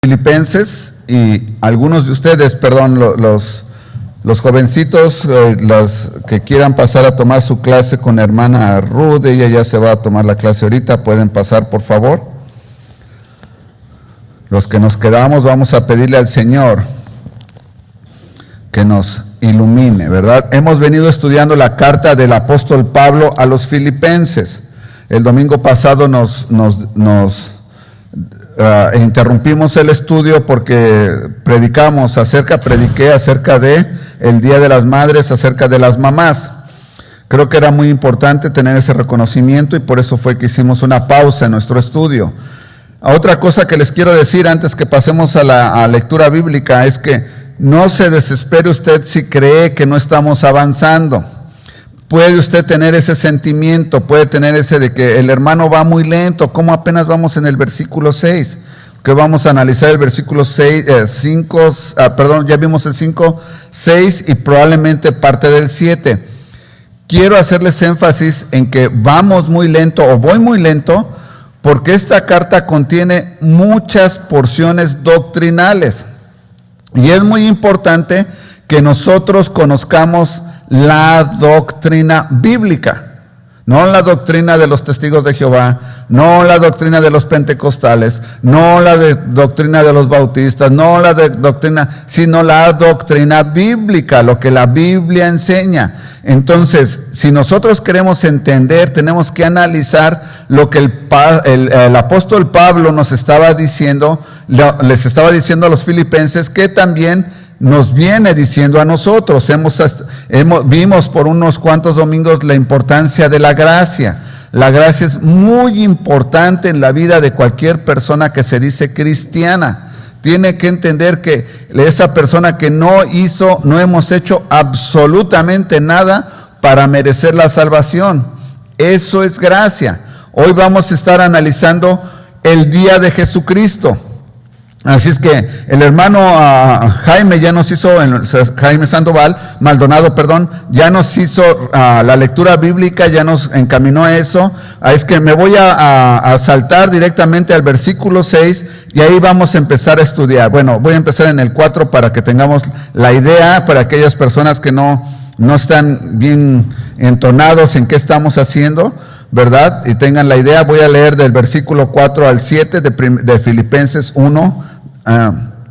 Filipenses, y algunos de ustedes, perdón, los jovencitos, los que quieran pasar a tomar su clase con hermana Ruth, ella ya se va a tomar la clase ahorita, pueden pasar por favor. Los que nos quedamos vamos a pedirle al Señor que nos ilumine, ¿verdad? Hemos venido estudiando la carta del apóstol Pablo a los filipenses. El domingo pasado interrumpimos el estudio porque prediqué acerca de el Día de las Madres, acerca de las mamás. Creo que era muy importante tener ese reconocimiento y por eso fue que hicimos una pausa en nuestro estudio. Otra cosa que les quiero decir antes que pasemos a la lectura bíblica es que no se desespere usted si cree que no estamos avanzando. Puede usted tener ese sentimiento, puede tener ese de que el hermano va muy lento, como apenas vamos en el versículo 6, que vamos a analizar el versículo 5, ya vimos el 5, 6 y probablemente parte del 7. Quiero hacerles énfasis en que vamos muy lento o voy muy lento porque esta carta contiene muchas porciones doctrinales y es muy importante que nosotros conozcamos la doctrina bíblica, no la doctrina de los testigos de Jehová, no la doctrina de los pentecostales, no la doctrina de los bautistas, no la doctrina, sino la doctrina bíblica, lo que la Biblia enseña. Entonces, si nosotros queremos entender, tenemos que analizar lo que el apóstol Pablo nos estaba diciendo, les estaba diciendo a los filipenses, que también nos viene diciendo a nosotros. Vimos por unos cuantos domingos la importancia de la gracia. La gracia es muy importante en la vida de cualquier persona que se dice cristiana. Tiene que entender que esa persona que no hemos hecho absolutamente nada para merecer la salvación. Eso es gracia. Hoy vamos a estar analizando el día de Jesucristo. Así es que el hermano Jaime Maldonado, ya nos hizo la lectura bíblica, ya nos encaminó a eso. Es que me voy a saltar directamente al versículo 6 y ahí vamos a empezar a estudiar. Bueno, voy a empezar en el 4 para que tengamos la idea, para aquellas personas que no están bien entonados en qué estamos haciendo, ¿verdad? Y tengan la idea. Voy a leer del versículo 4 al 7 de Filipenses 1,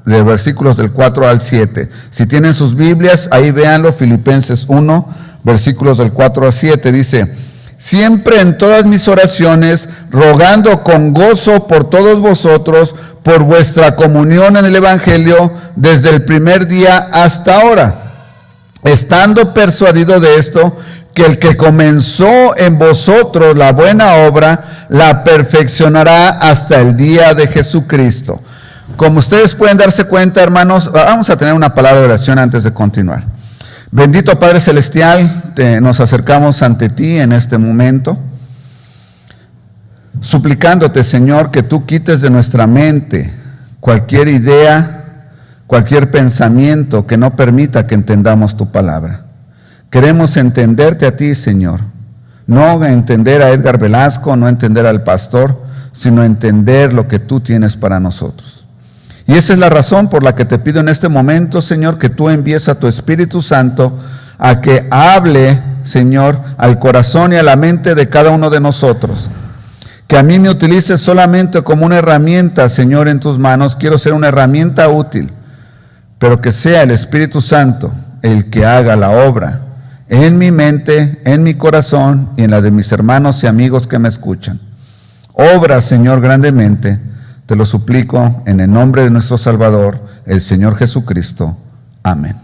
de versículos del 4 al 7. Si tienen sus Biblias, ahí véanlo, Filipenses 1, versículos del 4 al 7, dice: siempre en todas mis oraciones, rogando con gozo por todos vosotros, por vuestra comunión en el Evangelio, desde el primer día hasta ahora, estando persuadido de esto, que el que comenzó en vosotros la buena obra, la perfeccionará hasta el día de Jesucristo. Como ustedes pueden darse cuenta, hermanos, vamos a tener una palabra de oración antes de continuar. Bendito Padre Celestial, nos acercamos ante ti en este momento, suplicándote, Señor, que tú quites de nuestra mente cualquier idea, cualquier pensamiento que no permita que entendamos tu palabra. Queremos entenderte a ti, Señor, no entender a Edgar Velasco, no entender al pastor, sino entender lo que tú tienes para nosotros. Y esa es la razón por la que te pido en este momento, Señor, que tú envíes a tu Espíritu Santo a que hable, Señor, al corazón y a la mente de cada uno de nosotros. Que a mí me utilices solamente como una herramienta, Señor, en tus manos. Quiero ser una herramienta útil, pero que sea el Espíritu Santo el que haga la obra en mi mente, en mi corazón y en la de mis hermanos y amigos que me escuchan. Obra, Señor, grandemente. Te lo suplico en el nombre de nuestro Salvador, el Señor Jesucristo. Amén.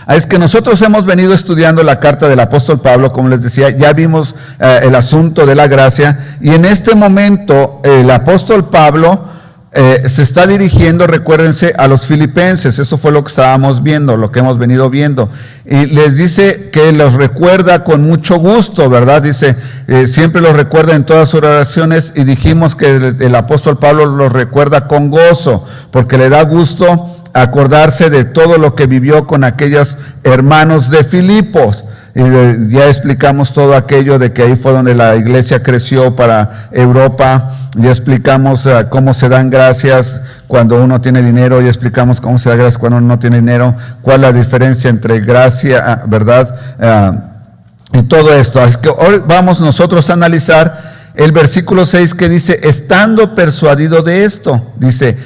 Es que nosotros hemos venido estudiando la carta del apóstol Pablo, como les decía, ya vimos el asunto de la gracia, y en este momento el apóstol Pablo se está dirigiendo, recuérdense, a los filipenses. Eso fue lo que estábamos viendo, lo que hemos venido viendo, y les dice que los recuerda con mucho gusto, ¿verdad? Dice, siempre los recuerda en todas sus oraciones, y dijimos que el apóstol Pablo los recuerda con gozo, porque le da gusto acordarse de todo lo que vivió con aquellos hermanos de Filipos. Y ya explicamos todo aquello de que ahí fue donde la iglesia creció para Europa. Ya explicamos cómo se dan gracias cuando uno tiene dinero. Ya explicamos cómo se da gracias cuando uno no tiene dinero. Cuál es la diferencia entre gracia, ¿verdad? Y todo esto. Así que hoy vamos nosotros a analizar el versículo 6 que dice, estando persuadido de esto. Dice,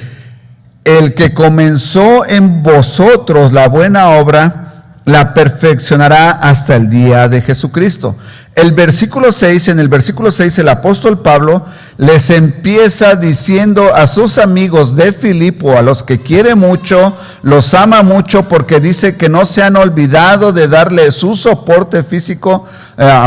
el que comenzó en vosotros la buena obra, la perfeccionará hasta el día de Jesucristo. En el versículo 6 el apóstol Pablo les empieza diciendo a sus amigos de Filipo, a los que quiere mucho, los ama mucho, porque dice que no se han olvidado de darle su soporte físico,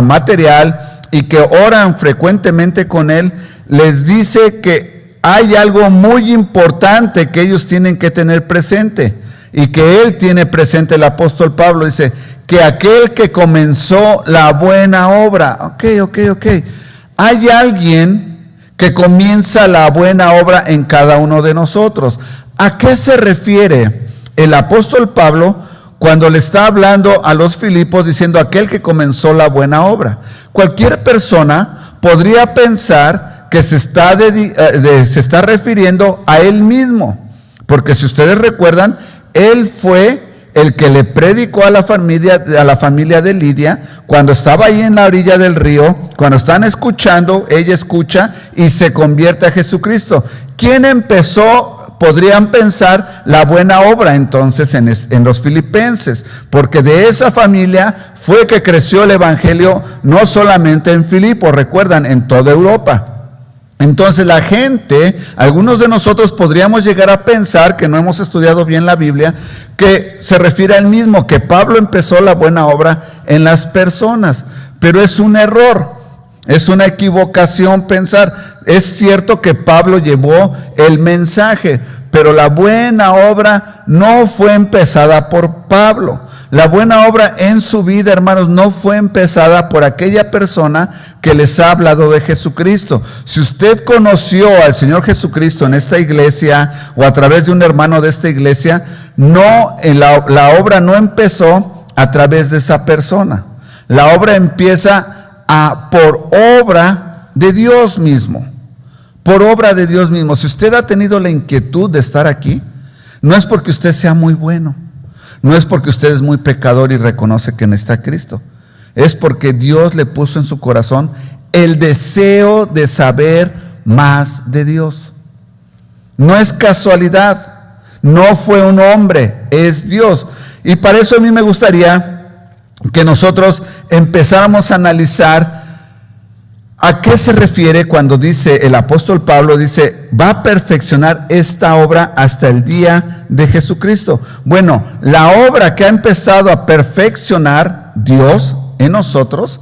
material, y que oran frecuentemente con él. Les dice que hay algo muy importante que ellos tienen que tener presente, y que él tiene presente. El apóstol Pablo dice que aquel que comenzó la buena obra. Ok. Hay alguien que comienza la buena obra en cada uno de nosotros. ¿A qué se refiere el apóstol Pablo cuando le está hablando a los Filipos diciendo aquel que comenzó la buena obra? Cualquier persona podría pensar que se está refiriendo a él mismo, porque si ustedes recuerdan, él fue el que le predicó a la familia de Lidia cuando estaba ahí en la orilla del río. Cuando están escuchando, ella escucha y se convierte a Jesucristo. ¿Quién empezó, podrían pensar, la buena obra entonces en los filipenses? Porque de esa familia fue que creció el evangelio, no solamente en Filipo, recuerdan, en toda Europa. Entonces la gente, algunos de nosotros podríamos llegar a pensar, que no hemos estudiado bien la Biblia, que se refiere al mismo, que Pablo empezó la buena obra en las personas. Pero es un error, es una equivocación pensar. Es cierto que Pablo llevó el mensaje, pero la buena obra no fue empezada por Pablo. La buena obra en su vida, hermanos, no fue empezada por aquella persona que les ha hablado de Jesucristo. Si usted conoció al Señor Jesucristo en esta iglesia o a través de un hermano de esta iglesia, la obra no empezó a través de esa persona. La obra empieza por obra de Dios mismo. Por obra de Dios mismo. Si usted ha tenido la inquietud de estar aquí, no es porque usted sea muy bueno. No es porque usted es muy pecador y reconoce que necesita a Cristo. Es porque Dios le puso en su corazón el deseo de saber más de Dios. No es casualidad. No fue un hombre, es Dios. Y para eso a mí me gustaría que nosotros empezáramos a analizar a qué se refiere cuando dice el apóstol Pablo, dice, va a perfeccionar esta obra hasta el día de Jesucristo. Bueno, la obra que ha empezado a perfeccionar Dios en nosotros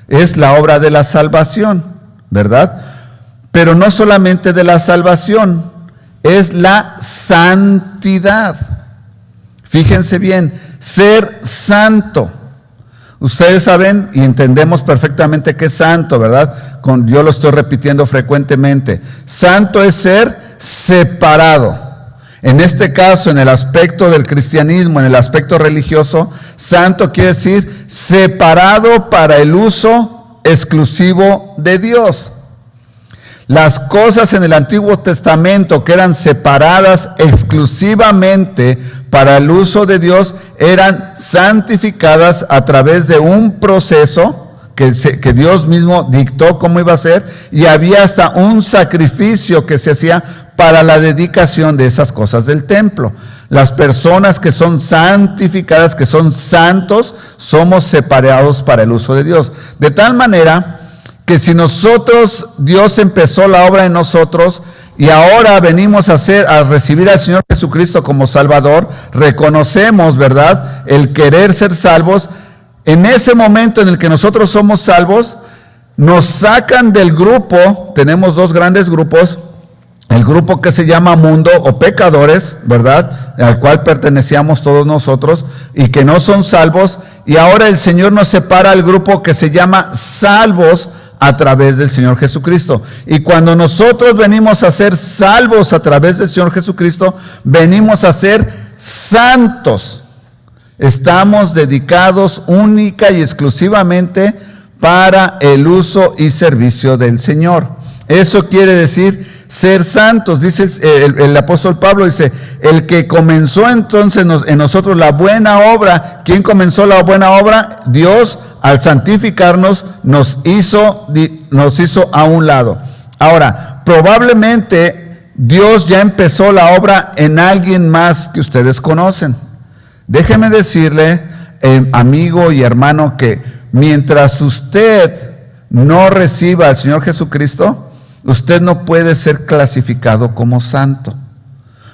es la obra de la salvación, ¿verdad? Pero no solamente de la salvación, es la santidad. Fíjense bien, ser santo. Ustedes saben y entendemos perfectamente qué es santo, ¿verdad? Yo lo estoy repitiendo frecuentemente. Santo es ser separado. En este caso, en el aspecto del cristianismo, en el aspecto religioso, santo quiere decir separado para el uso exclusivo de Dios. Las cosas en el Antiguo Testamento que eran separadas exclusivamente para el uso de Dios eran santificadas a través de un proceso que Dios mismo dictó cómo iba a ser, y había hasta un sacrificio que se hacía para la dedicación de esas cosas del templo. Las personas que son santificadas, que son santos, somos separados para el uso de Dios. De tal manera que si Dios empezó la obra en nosotros y ahora venimos a recibir al Señor Jesucristo como Salvador, reconocemos, ¿verdad?, el querer ser salvos. En ese momento en el que nosotros somos salvos, nos sacan del grupo. Tenemos dos grandes grupos: el grupo que se llama mundo o pecadores, ¿verdad?, al cual pertenecíamos todos nosotros y que no son salvos, y ahora el Señor nos separa al grupo que se llama salvos a través del Señor Jesucristo. Y cuando nosotros venimos a ser salvos a través del Señor Jesucristo, venimos a ser santos. Estamos dedicados única y exclusivamente para el uso y servicio del Señor. Eso quiere decir ser santos. Dice el apóstol Pablo, dice, el que comenzó entonces en nosotros la buena obra. ¿Quién comenzó la buena obra? Dios, al santificarnos, nos hizo a un lado. Ahora, probablemente Dios ya empezó la obra en alguien más que ustedes conocen. Déjeme decirle, amigo y hermano, que mientras usted no reciba al Señor Jesucristo, usted no puede ser clasificado como santo.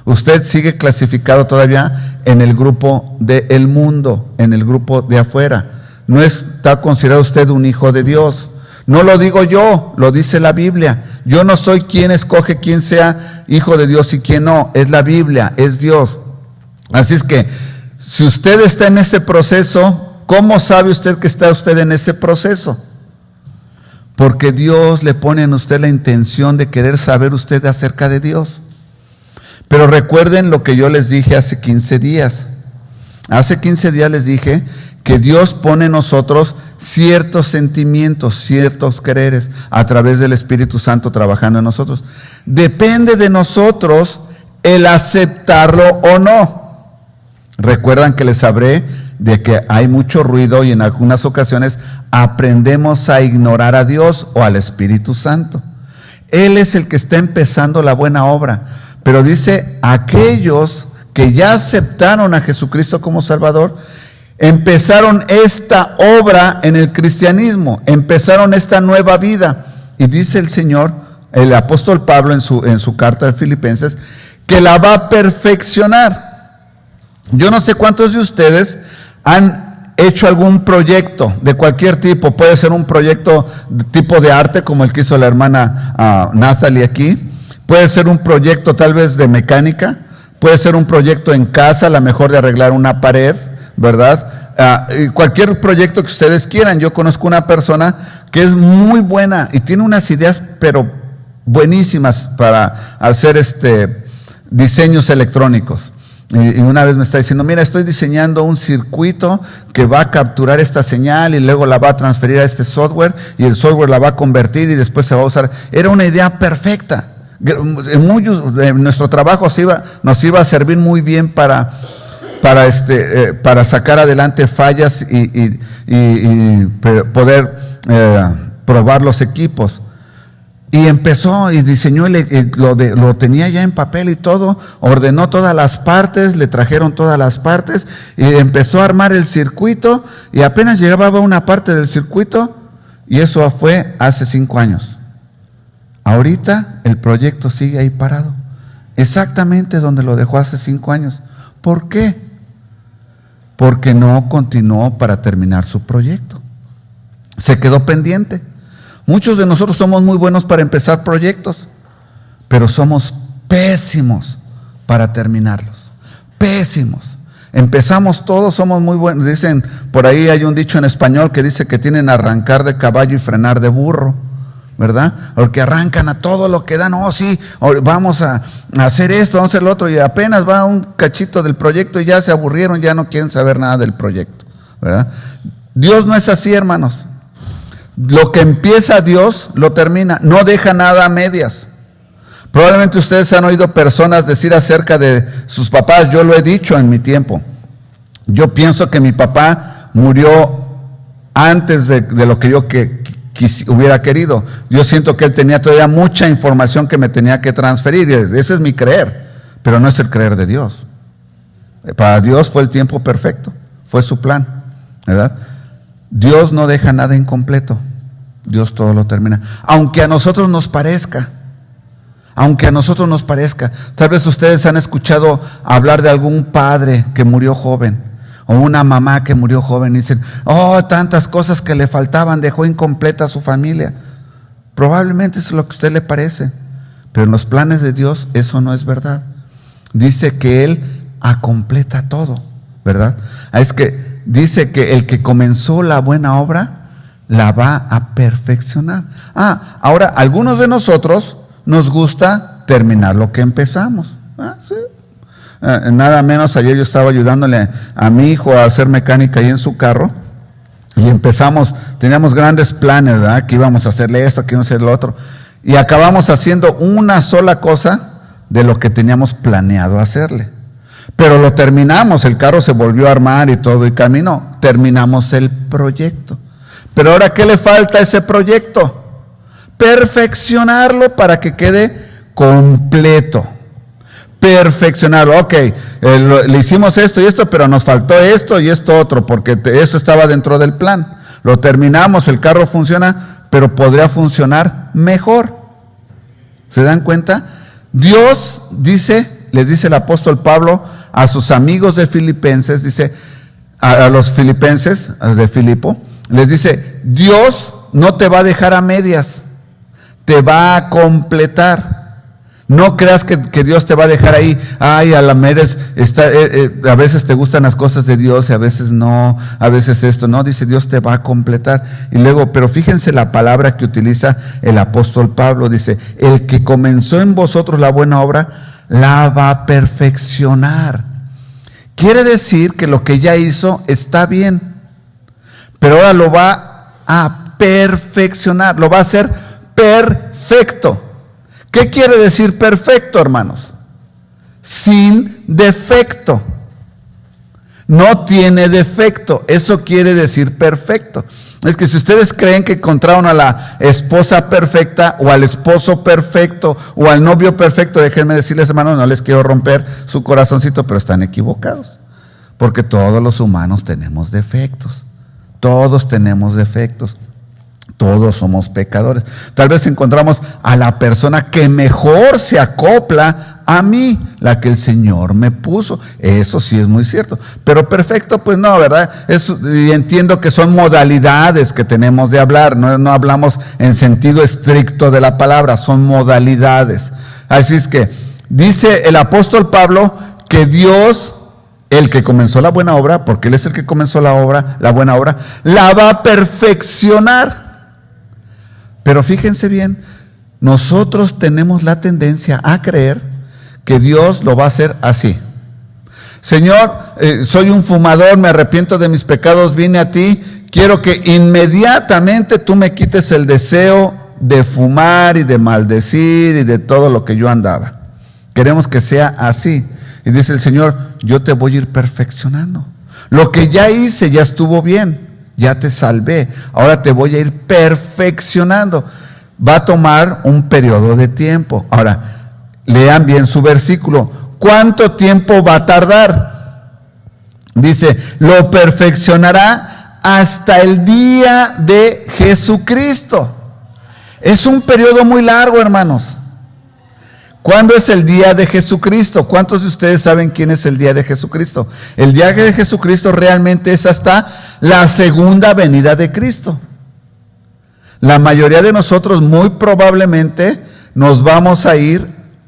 Usted sigue clasificado todavía en el grupo del mundo, en el grupo de afuera. No está considerado usted un hijo de Dios. No lo digo yo, lo dice la Biblia. Yo no soy quien escoge quién sea hijo de Dios y quién no. Es la Biblia, es Dios. Así es que, si usted está en ese proceso, ¿cómo sabe usted que está usted en ese proceso? Porque Dios le pone en usted la intención de querer saber usted acerca de Dios. Pero recuerden lo que yo les dije hace 15 días. Hace 15 días les dije que Dios pone en nosotros ciertos sentimientos, ciertos quereres a través del Espíritu Santo trabajando en nosotros. Depende de nosotros el aceptarlo o no. Recuerdan que les hablé de que hay mucho ruido y en algunas ocasiones aprendemos a ignorar a Dios o al Espíritu Santo. Él es el que está empezando la buena obra. Pero dice, aquellos que ya aceptaron a Jesucristo como Salvador, empezaron esta obra en el cristianismo, empezaron esta nueva vida. Y dice el Señor, el apóstol Pablo en su carta de Filipenses, que la va a perfeccionar. Yo no sé cuántos de ustedes han hecho algún proyecto de cualquier tipo. Puede ser un proyecto de tipo de arte como el que hizo la hermana Nathalie aquí. Puede ser un proyecto tal vez de mecánica. Puede ser un proyecto en casa, a lo mejor de arreglar una pared, ¿verdad? Cualquier proyecto que ustedes quieran. Yo conozco una persona que es muy buena y tiene unas ideas pero buenísimas para hacer diseños electrónicos. Y una vez me está diciendo, mira, estoy diseñando un circuito que va a capturar esta señal y luego la va a transferir a este software y el software la va a convertir y después se va a usar. Era una idea perfecta. Nuestro trabajo nos iba a servir muy bien para sacar adelante fallas y poder probar los equipos. Y empezó y diseñó, lo tenía ya en papel y todo, ordenó todas las partes, le trajeron todas las partes y empezó a armar el circuito y apenas llegaba a una parte del circuito y eso fue hace 5 años. Ahorita el proyecto sigue ahí parado, exactamente donde lo dejó hace 5 años. ¿Por qué? Porque no continuó para terminar su proyecto. Se quedó pendiente. Muchos de nosotros somos muy buenos para empezar proyectos, pero somos pésimos para terminarlos. Pésimos. Empezamos todos, somos muy buenos. Dicen, por ahí hay un dicho en español que dice que tienen arrancar de caballo y frenar de burro, ¿verdad? Porque arrancan a todo lo que dan. Oh, sí, vamos a hacer esto, vamos a hacer lo otro. Y apenas va un cachito del proyecto y ya se aburrieron, ya no quieren saber nada del proyecto, ¿verdad? Dios no es así, hermanos. Lo que empieza Dios, lo termina. No deja nada a medias. Probablemente ustedes han oído personas decir acerca de sus papás. Yo lo he dicho en mi tiempo. Yo pienso que mi papá murió antes de lo que yo hubiera querido. Yo siento que él tenía todavía mucha información que me tenía que transferir. Ese es mi creer, pero no es el creer de Dios. Para Dios fue el tiempo perfecto. Fue su plan, ¿verdad? Dios no deja nada incompleto. Dios todo lo termina. Aunque a nosotros nos parezca. Tal vez ustedes han escuchado hablar de algún padre que murió joven. O una mamá que murió joven. Y dicen, oh, tantas cosas que le faltaban. Dejó incompleta a su familia. Probablemente eso es lo que a usted le parece. Pero en los planes de Dios eso no es verdad. Dice que Él completa todo, ¿verdad? Es que dice que el que comenzó la buena obra la va a perfeccionar. Ahora, algunos de nosotros nos gusta terminar lo que empezamos. Sí. Nada menos, ayer yo estaba ayudándole a mi hijo a hacer mecánica ahí en su carro. Y teníamos grandes planes, ¿verdad? Que íbamos a hacerle esto, que íbamos a hacer lo otro. Y acabamos haciendo una sola cosa de lo que teníamos planeado hacerle. Pero lo terminamos, el carro se volvió a armar y todo y caminó. Terminamos el proyecto. Pero ahora, ¿qué le falta a ese proyecto? Perfeccionarlo para que quede completo. Perfeccionarlo. Ok, le hicimos esto y esto, pero nos faltó esto y esto otro, porque eso estaba dentro del plan. Lo terminamos, el carro funciona, pero podría funcionar mejor. ¿Se dan cuenta? Dios les dice el apóstol Pablo a sus amigos de Filipenses, dice a los filipenses de Filipo, les dice: Dios no te va a dejar a medias, te va a completar. No creas que Dios te va a dejar ahí. Ay, a la mera a veces te gustan las cosas de Dios y a veces no, a veces esto. No, dice Dios te va a completar. Y luego, pero fíjense la palabra que utiliza el apóstol Pablo. Dice: el que comenzó en vosotros la buena obra, la va a perfeccionar. Quiere decir que lo que ya hizo está bien, pero ahora lo va a perfeccionar, lo va a hacer perfecto. ¿Qué quiere decir perfecto, hermanos? Sin defecto. No tiene defecto. Eso quiere decir perfecto. Es que si ustedes creen que encontraron a la esposa perfecta o al esposo perfecto o al novio perfecto, déjenme decirles, hermanos, no les quiero romper su corazoncito, pero están equivocados. Porque todos los humanos tenemos defectos. Todos tenemos defectos. Todos somos pecadores. Tal vez encontramos a la persona que mejor se acopla a mí, la que el Señor me puso. Eso sí es muy cierto. Pero perfecto, pues no, ¿verdad? Y entiendo que son modalidades que tenemos de hablar. No hablamos en sentido estricto de la palabra, son modalidades. Así es que dice el apóstol Pablo que Dios, el que comenzó la buena obra, porque Él es el que comenzó la buena obra, la va a perfeccionar. Pero fíjense bien, nosotros tenemos la tendencia a creer que Dios lo va a hacer así. Señor, soy un fumador, me arrepiento de mis pecados, vine a ti, quiero que inmediatamente tú me quites el deseo de fumar y de maldecir y de todo lo que yo andaba. Queremos que sea así. Y dice el Señor: yo te voy a ir perfeccionando. Lo que ya hice ya estuvo bien. Ya te salvé, ahora te voy a ir perfeccionando. Va a tomar un periodo de tiempo. Ahora, lean bien su versículo. ¿Cuánto tiempo va a tardar? Dice: lo perfeccionará hasta el día de Jesucristo. Es un periodo muy largo, hermanos. ¿Cuándo es el día de Jesucristo? ¿Cuántos de ustedes saben quién es el día de Jesucristo? El día de Jesucristo realmente es hasta la segunda venida de Cristo. La mayoría de nosotros muy probablemente nos vamos a ir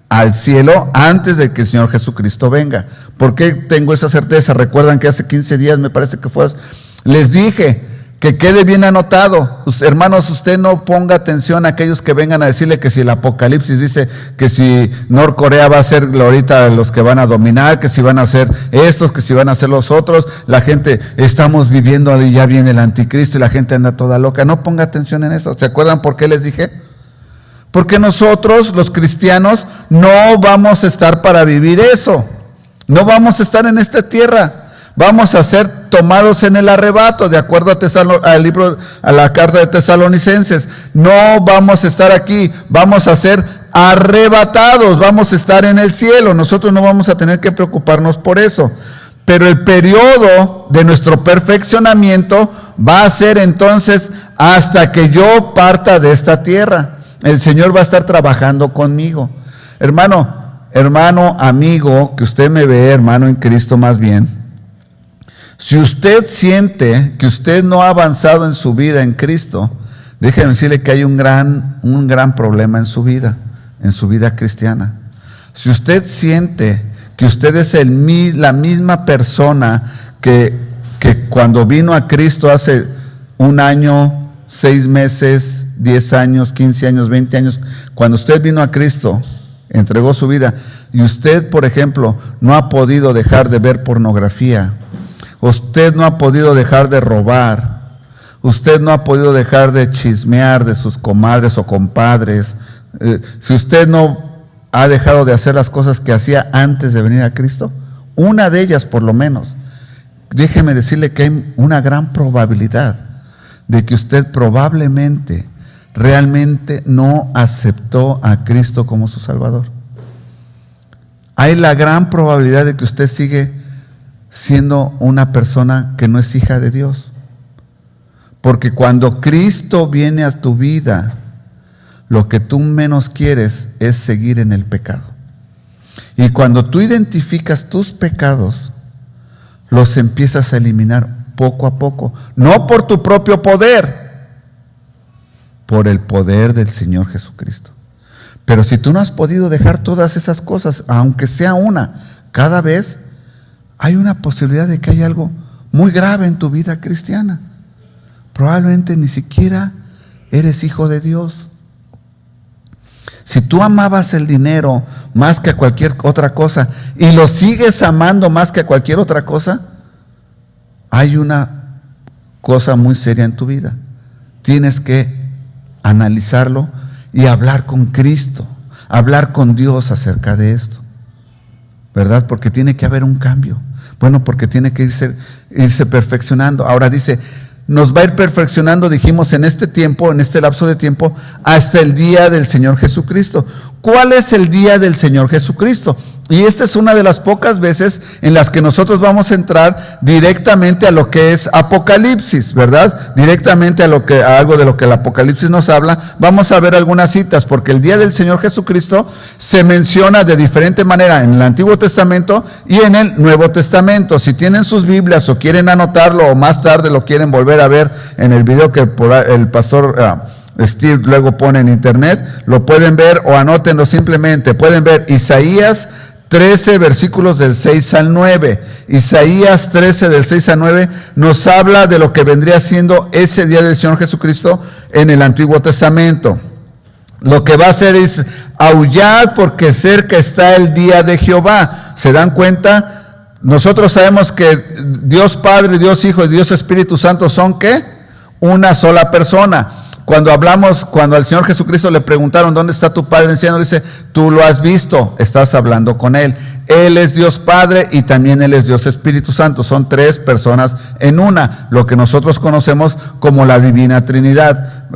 al cielo antes de que el Señor Jesucristo venga. ¿Por qué tengo esa certeza? Recuerdan que hace 15 días, me parece que fue, les dije que quede bien anotado. Hermanos, usted no ponga atención a aquellos que vengan a decirle que si el Apocalipsis dice que si Norcorea va a ser ahorita los que van a dominar, que si van a ser estos, que si van a ser los otros. La gente, estamos viviendo y ya viene el anticristo y la gente anda toda loca. No ponga atención en eso. ¿Se acuerdan por qué les dije? Porque nosotros, los cristianos, no vamos a estar para vivir eso. No vamos a estar en esta tierra. Vamos a ser tomados en el arrebato, de acuerdo a la carta de Tesalonicenses. No vamos a estar aquí, vamos a ser arrebatados, vamos a estar en el cielo. Nosotros no vamos a tener que preocuparnos por eso. Pero el periodo de nuestro perfeccionamiento va a ser entonces hasta que yo parta de esta tierra. El Señor va a estar trabajando conmigo. Hermano, amigo, que usted me ve, hermano en Cristo más bien. Si usted siente que usted no ha avanzado en su vida en Cristo, déjeme decirle que hay un gran problema en su vida cristiana. Si usted siente que usted es la misma persona que cuando vino a Cristo hace 1 año, 6 meses, 10 años, 15 años, 20 años, cuando usted vino a Cristo, entregó su vida. Y usted, por ejemplo, no ha podido dejar de ver pornografía. Usted no ha podido dejar de robar. Usted no ha podido dejar de chismear de sus comadres o compadres. Si usted no ha dejado de hacer las cosas que hacía antes de venir a Cristo, una de ellas por lo menos, déjeme decirle que hay una gran probabilidad de que usted probablemente realmente no aceptó a Cristo como su Salvador. Hay la gran probabilidad de que usted sigue siendo una persona que no es hija de Dios. Porque cuando Cristo viene a tu vida, lo que tú menos quieres es seguir en el pecado. Y cuando tú identificas tus pecados, los empiezas a eliminar poco a poco. No por tu propio poder, por el poder del Señor Jesucristo. Pero si tú no has podido dejar todas esas cosas, aunque sea una, cada vez hay una posibilidad de que haya algo muy grave en tu vida cristiana. Probablemente ni siquiera eres hijo de Dios. Si tú amabas el dinero más que a cualquier otra cosa y lo sigues amando más que a cualquier otra cosa, hay una cosa muy seria en tu vida. Tienes que analizarlo y hablar con Cristo, hablar con Dios acerca de esto, ¿verdad? Porque tiene que haber un cambio. Bueno, porque tiene que irse perfeccionando. Ahora dice, nos va a ir perfeccionando, dijimos, en este tiempo, en este lapso de tiempo, hasta el día del Señor Jesucristo. ¿Cuál es el día del Señor Jesucristo? Y esta es una de las pocas veces en las que nosotros vamos a entrar directamente a lo que es Apocalipsis, ¿verdad? Directamente a algo de lo que el Apocalipsis nos habla. Vamos a ver algunas citas, porque el día del Señor Jesucristo se menciona de diferente manera en el Antiguo Testamento y en el Nuevo Testamento. Si tienen sus Biblias o quieren anotarlo o más tarde lo quieren volver a ver en el video que el pastor Steve luego pone en internet, lo pueden ver o anótenlo simplemente. Pueden ver Isaías 13 versículos del 6 al 9. Isaías 13 del 6 al 9 nos habla de lo que vendría siendo ese día del Señor Jesucristo en el Antiguo Testamento. Lo que va a hacer es aullad porque cerca está el día de Jehová. ¿Se dan cuenta? Nosotros sabemos que Dios Padre, Dios Hijo y Dios Espíritu Santo son ¿qué? Una sola persona. Cuando al Señor Jesucristo le preguntaron, ¿dónde está tu Padre en el cielo? Dice, tú lo has visto, estás hablando con Él. Él es Dios Padre y también Él es Dios Espíritu Santo. Son tres personas en una, lo que nosotros conocemos como la Divina Trinidad.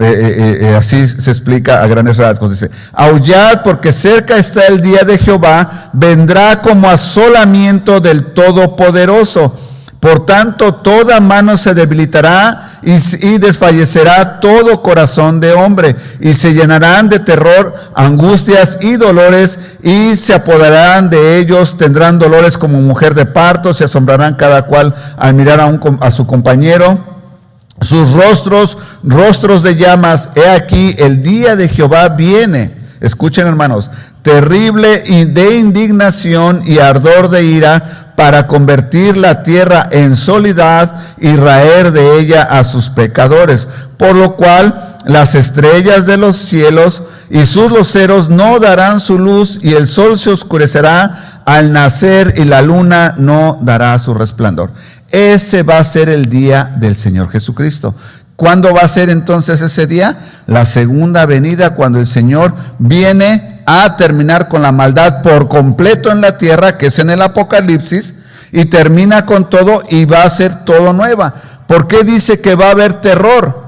Así se explica a grandes rasgos. Dice, aullad porque cerca está el día de Jehová, vendrá como asolamiento del Todopoderoso. Por tanto, toda mano se debilitará y desfallecerá todo corazón de hombre, y se llenarán de terror, angustias y dolores, y se apoderarán de ellos, tendrán dolores como mujer de parto, se asombrarán cada cual al mirar a su compañero, sus rostros de llamas. He aquí, el día de Jehová viene, escuchen hermanos, terrible y de indignación y ardor de ira, para convertir la tierra en soledad y raer de ella a sus pecadores, por lo cual las estrellas de los cielos y sus luceros no darán su luz, y el sol se oscurecerá al nacer y la luna no dará su resplandor. Ese va a ser el día del Señor Jesucristo. ¿Cuándo va a ser entonces ese día? La segunda venida, cuando el Señor viene a terminar con la maldad por completo en la tierra, que es en el Apocalipsis, y termina con todo y va a ser todo nueva. ¿Por qué dice que va a haber terror?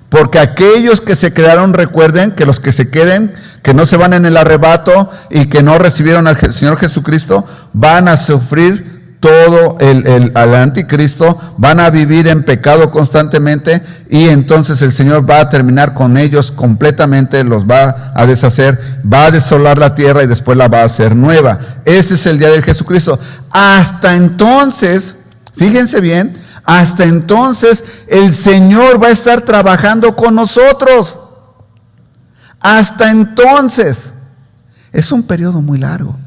Porque aquellos que se quedaron, recuerden que los que se queden, que no se van en el arrebato y que no recibieron al Señor Jesucristo, van a sufrir todo al anticristo, van a vivir en pecado constantemente, y entonces el Señor va a terminar con ellos completamente, los va a deshacer, va a desolar la tierra y después la va a hacer nueva. Ese es el día de Jesucristo. Hasta entonces, fíjense bien, hasta entonces el Señor va a estar trabajando con nosotros. Hasta entonces. Es un periodo muy largo.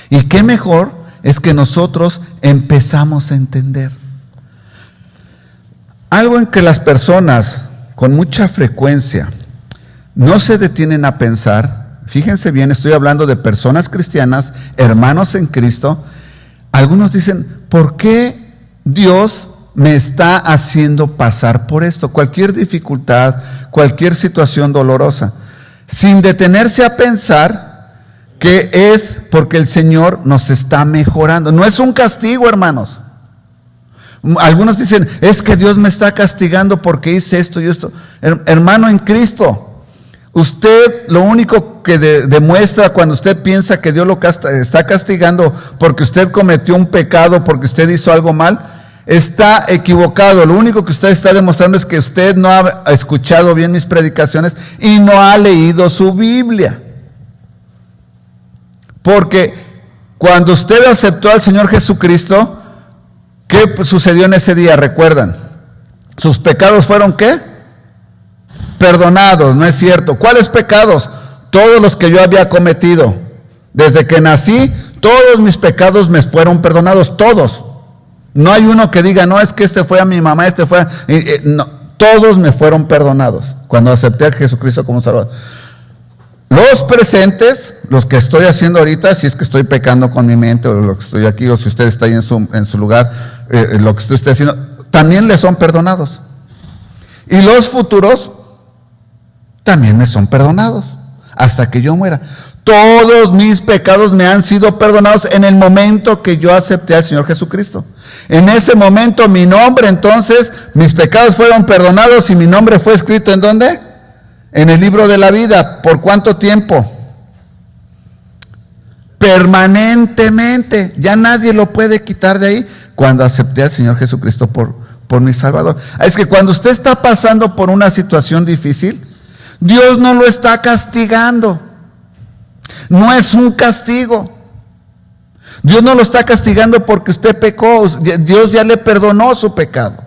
Y qué mejor es que nosotros empezamos a entender algo en que las personas con mucha frecuencia no se detienen a pensar, fíjense bien, estoy hablando de personas cristianas, hermanos en Cristo. Algunos dicen, ¿por qué Dios me está haciendo pasar por esto? Cualquier dificultad, cualquier situación dolorosa, sin detenerse a pensar que es porque el Señor nos está mejorando. No es un castigo, hermanos. Algunos dicen, es que Dios me está castigando porque hice esto y esto. Hermano en Cristo, usted lo único que demuestra cuando usted piensa que Dios lo está castigando porque usted cometió un pecado, porque usted hizo algo mal, está equivocado. Lo único que usted está demostrando es que usted no ha escuchado bien mis predicaciones y no ha leído su Biblia. Porque cuando usted aceptó al Señor Jesucristo, ¿qué sucedió en ese día? ¿Recuerdan? ¿Sus pecados fueron qué? Perdonados, ¿no es cierto? ¿Cuáles pecados? Todos los que yo había cometido. Desde que nací, todos mis pecados me fueron perdonados, todos. No hay uno que diga, no, es que este fue a mi mamá, este fue a... no, todos me fueron perdonados cuando acepté a Jesucristo como Salvador. Los presentes, los que estoy haciendo ahorita, si es que estoy pecando con mi mente o lo que estoy aquí, o si usted está ahí en su lugar, lo que usted haciendo, también le son perdonados. Y los futuros también me son perdonados hasta que yo muera. Todos mis pecados me han sido perdonados en el momento que yo acepté al Señor Jesucristo. En ese momento mi nombre, entonces, mis pecados fueron perdonados y mi nombre fue escrito ¿en dónde? En el libro de la vida. ¿Por cuánto tiempo? Permanentemente. Ya nadie lo puede quitar de ahí cuando acepté al Señor Jesucristo por mi Salvador. Es que cuando usted está pasando por una situación difícil, Dios no lo está castigando. No es un castigo. Dios no lo está castigando porque usted pecó. Dios ya le perdonó su pecado.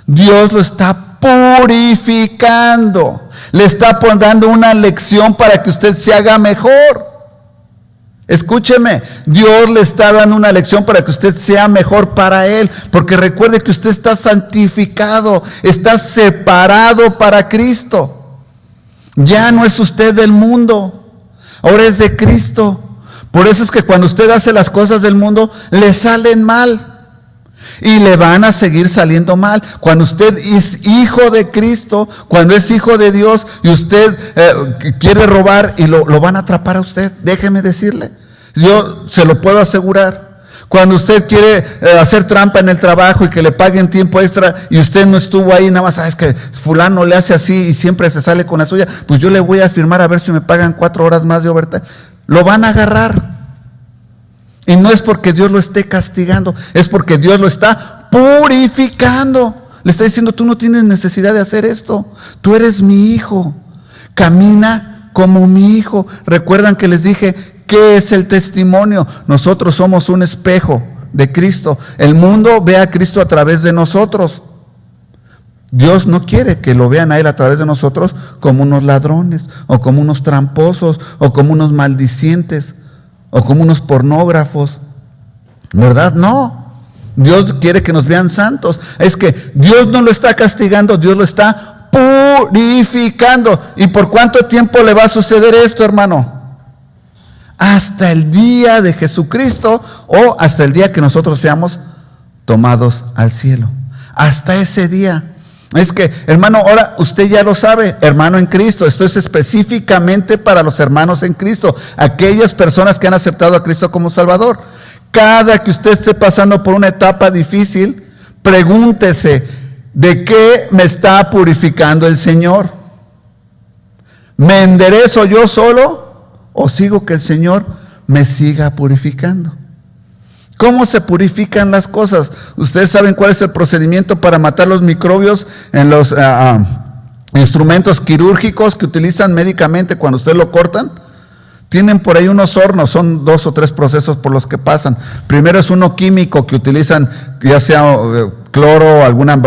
Dios lo está purificando. Le está dando una lección para que usted se haga mejor. Escúcheme, Dios le está dando una lección para que usted sea mejor para Él. Porque recuerde que usted está santificado, está separado para Cristo. Ya no es usted del mundo, ahora es de Cristo. Por eso es que cuando usted hace las cosas del mundo, le salen mal. Y le van a seguir saliendo mal. Cuando usted es hijo de Cristo, cuando es hijo de Dios y usted quiere robar y lo van a atrapar a usted, déjeme decirle, yo se lo puedo asegurar. Cuando usted quiere hacer trampa en el trabajo y que le paguen tiempo extra y usted no estuvo ahí, nada más sabes que fulano le hace así y siempre se sale con la suya, pues yo le voy a firmar a ver si me pagan 4 horas más de overtime. Lo van a agarrar. Y no es porque Dios lo esté castigando, es porque Dios lo está purificando. Le está diciendo, tú no tienes necesidad de hacer esto. Tú eres mi hijo. Camina como mi hijo. Recuerdan que les dije, ¿qué es el testimonio? Nosotros somos un espejo de Cristo. El mundo ve a Cristo a través de nosotros. Dios no quiere que lo vean a Él a través de nosotros como unos ladrones, o como unos tramposos, o como unos maldicientes, o como unos pornógrafos, ¿verdad? No, Dios quiere que nos vean santos. Es que Dios no lo está castigando, Dios lo está purificando. ¿Y por cuánto tiempo le va a suceder esto, hermano? Hasta el día de Jesucristo, o hasta el día que nosotros seamos tomados al cielo. Hasta ese día. Es que, hermano, ahora usted ya lo sabe, hermano en Cristo. Esto es específicamente para los hermanos en Cristo, aquellas personas que han aceptado a Cristo como Salvador. Cada que usted esté pasando por una etapa difícil, pregúntese, ¿de qué me está purificando el Señor? ¿Me enderezo yo solo o sigo que el Señor me siga purificando? ¿Cómo se purifican las cosas? Ustedes saben cuál es el procedimiento para matar los microbios en los instrumentos quirúrgicos que utilizan médicamente cuando ustedes lo cortan. Tienen por ahí unos hornos, son 2 o 3 procesos por los que pasan. Primero es uno químico que utilizan, ya sea cloro o alguna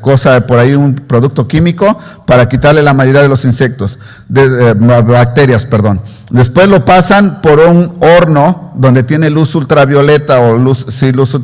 cosa por ahí, un producto químico para quitarle la mayoría de los insectos, bacterias, perdón. Después lo pasan por un horno donde tiene luz ultravioleta luz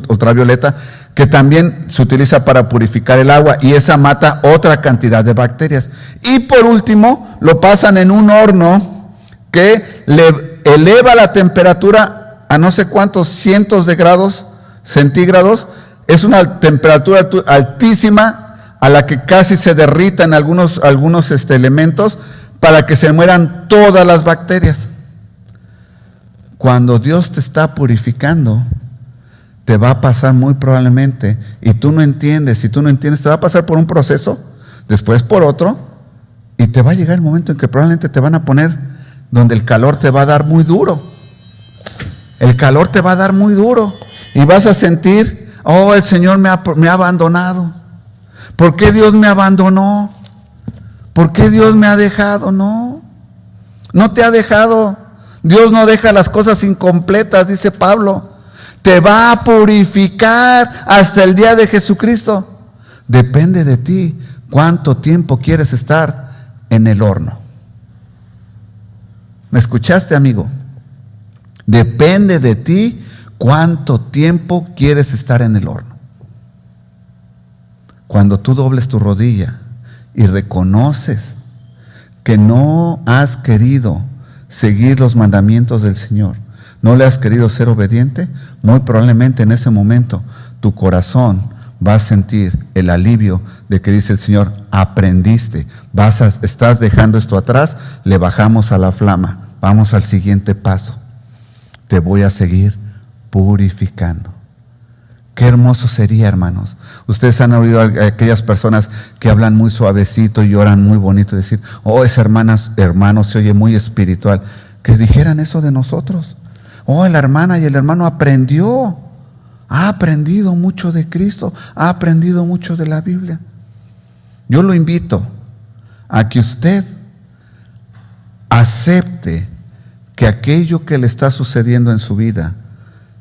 ultravioleta, que también se utiliza para purificar el agua, y esa mata otra cantidad de bacterias. Y por último lo pasan en un horno que le eleva la temperatura a no sé cuántos cientos de grados centígrados. Es una temperatura altísima a la que casi se derritan algunos elementos para que se mueran todas las bacterias. Cuando Dios te está purificando, te va a pasar muy probablemente, y tú no entiendes, si tú no entiendes, te va a pasar por un proceso, después por otro, y te va a llegar el momento en que probablemente te van a poner donde el calor te va a dar muy duro. El calor te va a dar muy duro y vas a sentir, oh, el Señor me ha abandonado. ¿Por qué Dios me abandonó? ¿Por qué Dios me ha dejado? No, no te ha dejado. Dios no deja las cosas incompletas, dice Pablo. Te va a purificar hasta el día de Jesucristo. Depende de ti cuánto tiempo quieres estar en el horno. ¿Me escuchaste, amigo? Depende de ti cuánto tiempo quieres estar en el horno. Cuando tú dobles tu rodilla y reconoces que no has querido seguir los mandamientos del Señor, no le has querido ser obediente, muy probablemente en ese momento tu corazón va a sentir el alivio de que dice el Señor, aprendiste, estás dejando esto atrás, le bajamos a la flama, vamos al siguiente paso, te voy a seguir purificando. Qué hermoso sería, hermanos. Ustedes han oído a aquellas personas que hablan muy suavecito y oran muy bonito, decir, oh, esa hermano se oye muy espiritual. Que dijeran eso de nosotros. Oh, la hermana y el hermano ha aprendido mucho de Cristo, ha aprendido mucho de la Biblia. Yo lo invito a que usted acepte que aquello que le está sucediendo en su vida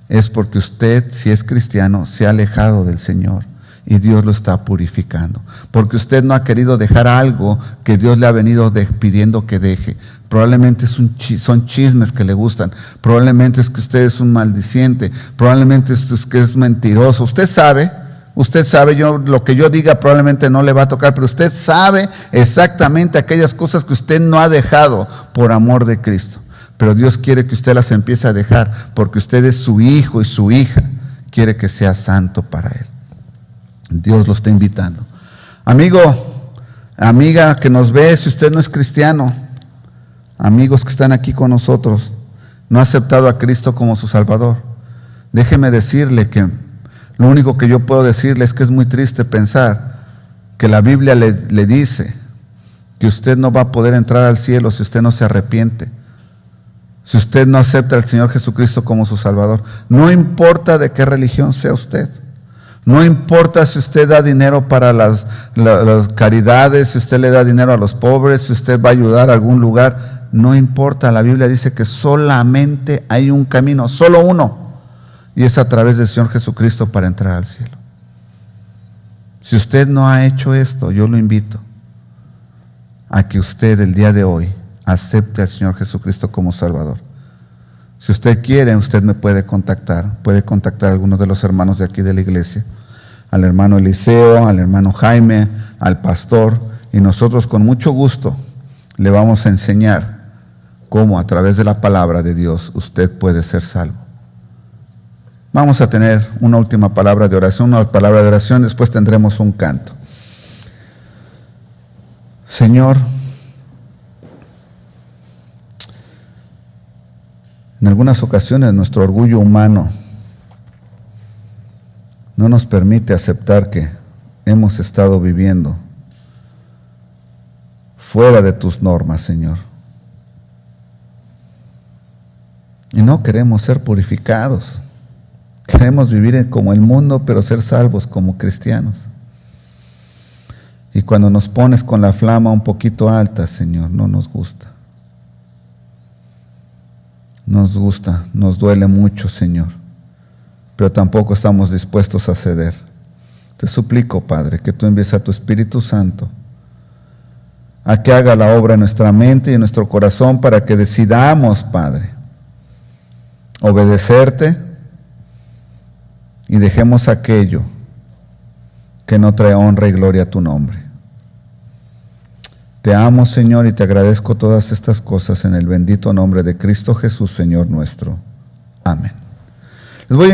es porque usted, si es cristiano, se ha alejado del Señor y Dios lo está purificando. Porque usted no ha querido dejar algo que Dios le ha venido pidiendo que deje. Probablemente son chismes que le gustan. Probablemente es que usted es un maldiciente. Probablemente es que es mentiroso. Usted sabe, lo que yo diga probablemente no le va a tocar, pero usted sabe exactamente aquellas cosas que usted no ha dejado por amor de Cristo. Pero Dios quiere que usted las empiece a dejar, porque usted es su hijo y su hija. Quiere que sea santo para Él. Dios lo está invitando. Amigo, amiga que nos ve, si usted no es cristiano, amigos que están aquí con nosotros, no ha aceptado a Cristo como su Salvador, déjeme decirle que lo único que yo puedo decirle es que es muy triste pensar que la Biblia le dice que usted no va a poder entrar al cielo si usted no se arrepiente. Si usted no acepta al Señor Jesucristo como su Salvador, no importa de qué religión sea usted, no importa si usted da dinero para las caridades, si usted le da dinero a los pobres, si usted va a ayudar a algún lugar, no importa. La Biblia dice que solamente hay un camino, solo uno, y es a través del Señor Jesucristo para entrar al cielo. Si usted no ha hecho esto, yo lo invito a que usted el día de hoy acepte al Señor Jesucristo como Salvador. Si usted quiere, usted me puede contactar a algunos de los hermanos de aquí de la iglesia, al hermano Eliseo, al hermano Jaime, al pastor, y nosotros con mucho gusto le vamos a enseñar cómo a través de la palabra de Dios usted puede ser salvo. Vamos a tener una última palabra de oración, después tendremos un canto. Señor, en algunas ocasiones nuestro orgullo humano no nos permite aceptar que hemos estado viviendo fuera de tus normas, Señor. Y no queremos ser purificados. Queremos vivir como el mundo, pero ser salvos como cristianos. Y cuando nos pones con la flama un poquito alta, Señor, no nos gusta. Nos duele mucho, Señor, pero tampoco estamos dispuestos a ceder. Te suplico, Padre, que tú envíes a tu Espíritu Santo a que haga la obra en nuestra mente y en nuestro corazón para que decidamos, Padre, obedecerte y dejemos aquello que no trae honra y gloria a tu nombre. Te amo, Señor, y te agradezco todas estas cosas en el bendito nombre de Cristo Jesús, Señor nuestro. Amén. Les voy a